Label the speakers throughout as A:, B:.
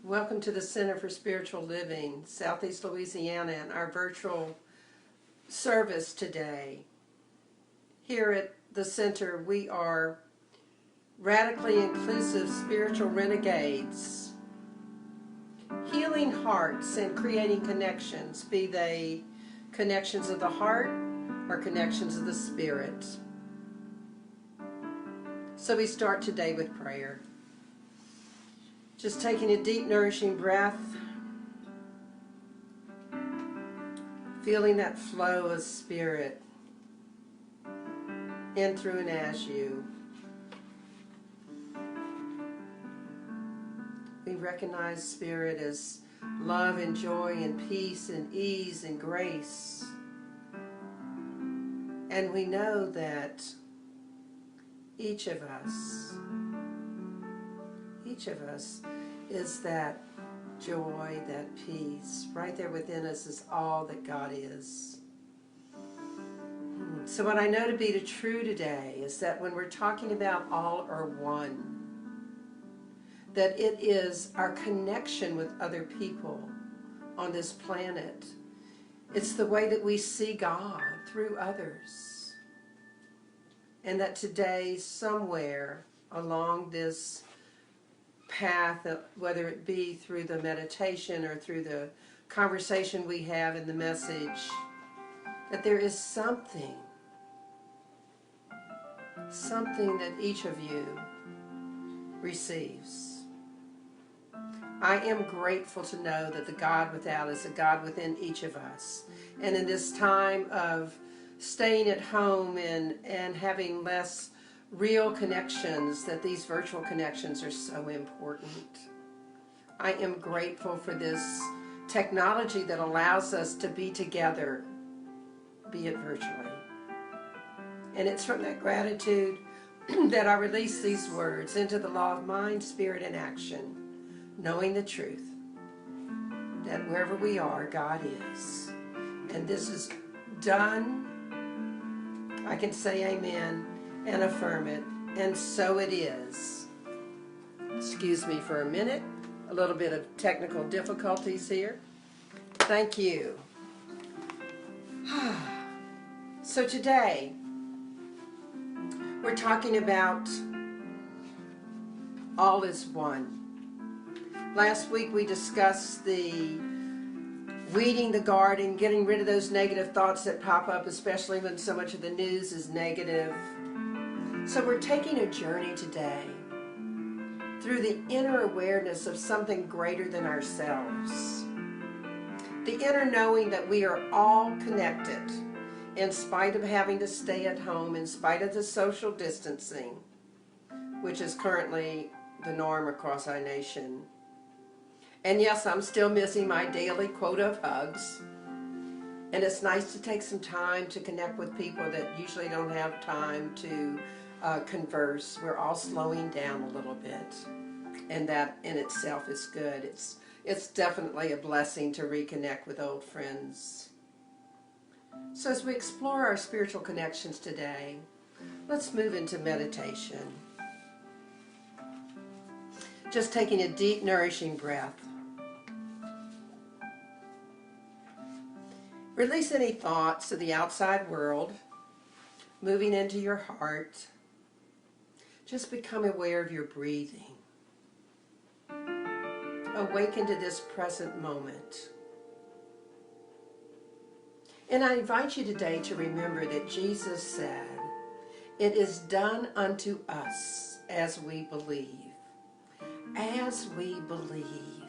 A: Welcome to the Center for Spiritual Living, Southeast Louisiana, and our virtual service today. Here at the center, we are radically inclusive spiritual renegades, healing hearts and creating connections, be they connections of the heart or connections of the spirit. So we start today with prayer. Just taking a deep, nourishing breath, feeling that flow of spirit in, through, and as you. We recognize spirit as love and joy and peace and ease and grace. And we know that each of us is that joy, that peace. Right there within us is all that God is. So what I know to be true today is that when we're talking about all or one, that it is our connection with other people on this planet. It's the way that we see God through others. And that today, somewhere along this path, whether it be through the meditation or through the conversation we have in the message, that there is something that each of you receives. I am grateful to know that the God without is a God within each of us. And in this time of staying at home and having less real connections, that these virtual connections are so important. I am grateful for this technology that allows us to be together, be it virtually. And it's from that gratitude that I release these words into the law of mind, spirit, and action, knowing the truth, that wherever we are, God is. And this is done. I can say amen and affirm it, and so it is. Excuse me for a minute, a little bit of technical difficulties here. Thank you. So today, we're talking about all is one. Last week we discussed the weeding the garden, getting rid of those negative thoughts that pop up, especially when so much of the news is negative. So we're taking a journey today through the inner awareness of something greater than ourselves. The inner knowing that we are all connected in spite of having to stay at home, in spite of the social distancing, which is currently the norm across our nation. And yes, I'm still missing my daily quota of hugs. And it's nice to take some time to connect with people that usually don't have time to converse. We're all slowing down a little bit, and that in itself is good. It's definitely a blessing to reconnect with old friends. So as we explore our spiritual connections today, let's move into meditation. Just taking a deep, nourishing breath. Release any thoughts of the outside world, moving into your heart. Just become aware of your breathing. Awaken to this present moment. And I invite you today to remember that Jesus said, "It is done unto us as we believe." As we believe.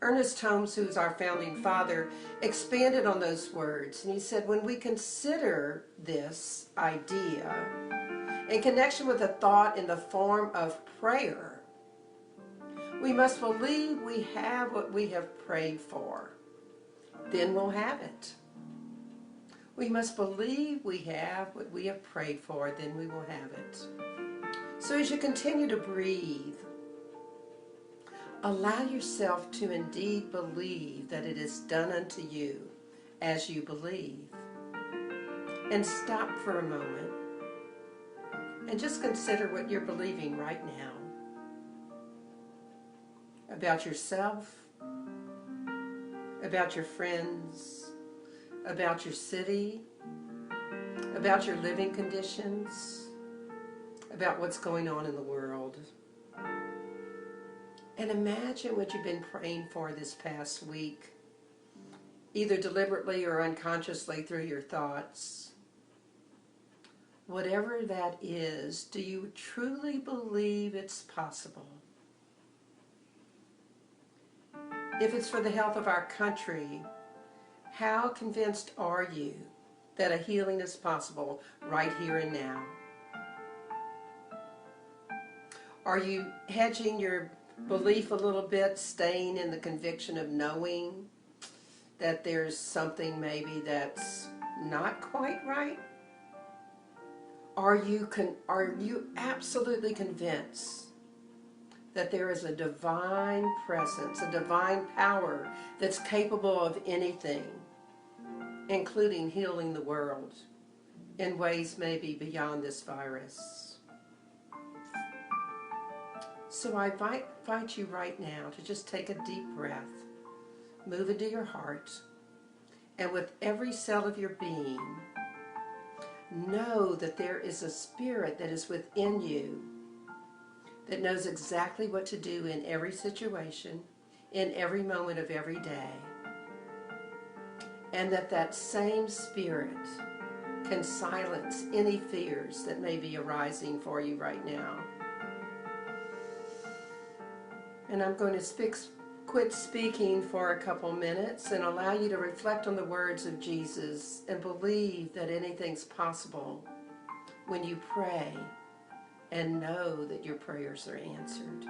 A: Ernest Holmes, who's our founding father, expanded on those words. And he said, when we consider this idea in connection with a thought in the form of prayer, we must believe we have what we have prayed for. Then we'll have it. We must believe we have what we have prayed for, then we will have it. So as you continue to breathe, allow yourself to indeed believe that it is done unto you as you believe. And stop for a moment and just consider what you're believing right now. about yourself, about your friends, about your city, about your living conditions, about what's going on in the world. And imagine what you've been praying for this past week, either deliberately or unconsciously through your thoughts. Whatever that is, do you truly believe it's possible? If it's for the health of our country, how convinced are you that a healing is possible right here and now? Are you hedging your belief a little bit, staying in the conviction of knowing that there's something maybe that's not quite right? Are you absolutely convinced that there is a divine presence, a divine power that's capable of anything, including healing the world in ways maybe beyond this virus? So I invite you right now to just take a deep breath, move into your heart, and with every cell of your being, know that there is a spirit that is within you that knows exactly what to do in every situation, in every moment of every day. And that same spirit can silence any fears that may be arising for you right now. And I'm going to quit speaking for a couple minutes and allow you to reflect on the words of Jesus and believe that anything's possible when you pray and know that your prayers are answered.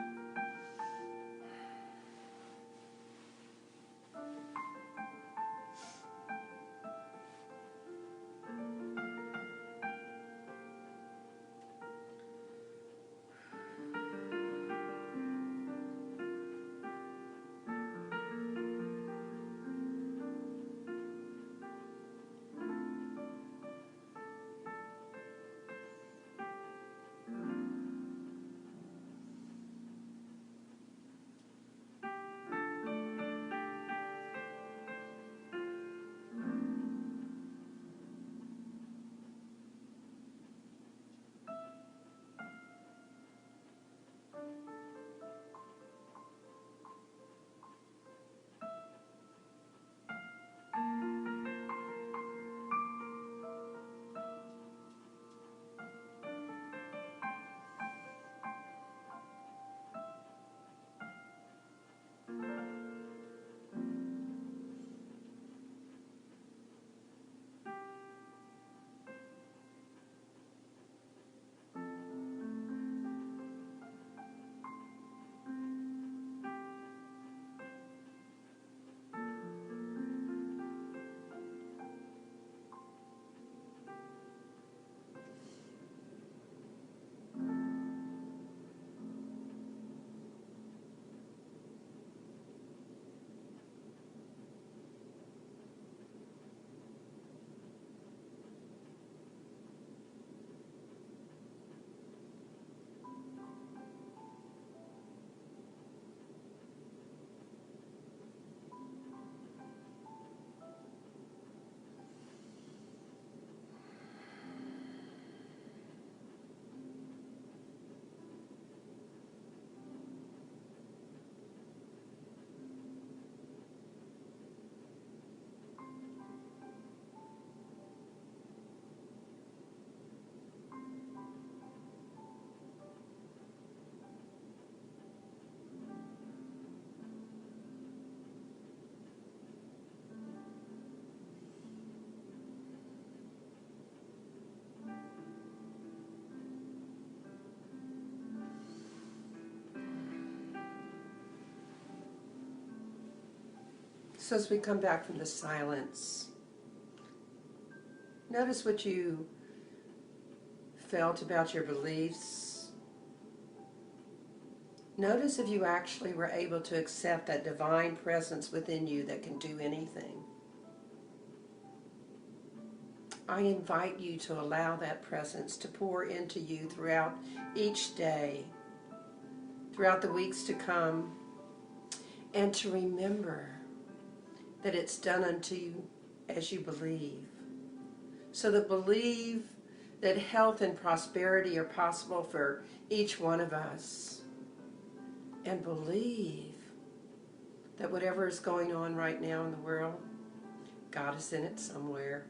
A: So as we come back from the silence, notice what you felt about your beliefs. Notice if you actually were able to accept that divine presence within you that can do anything. I invite you to allow that presence to pour into you throughout each day, throughout the weeks to come, and to remember that it's done unto you as you believe. So that believe that health and prosperity are possible for each one of us. And believe that whatever is going on right now in the world, God is in it somewhere.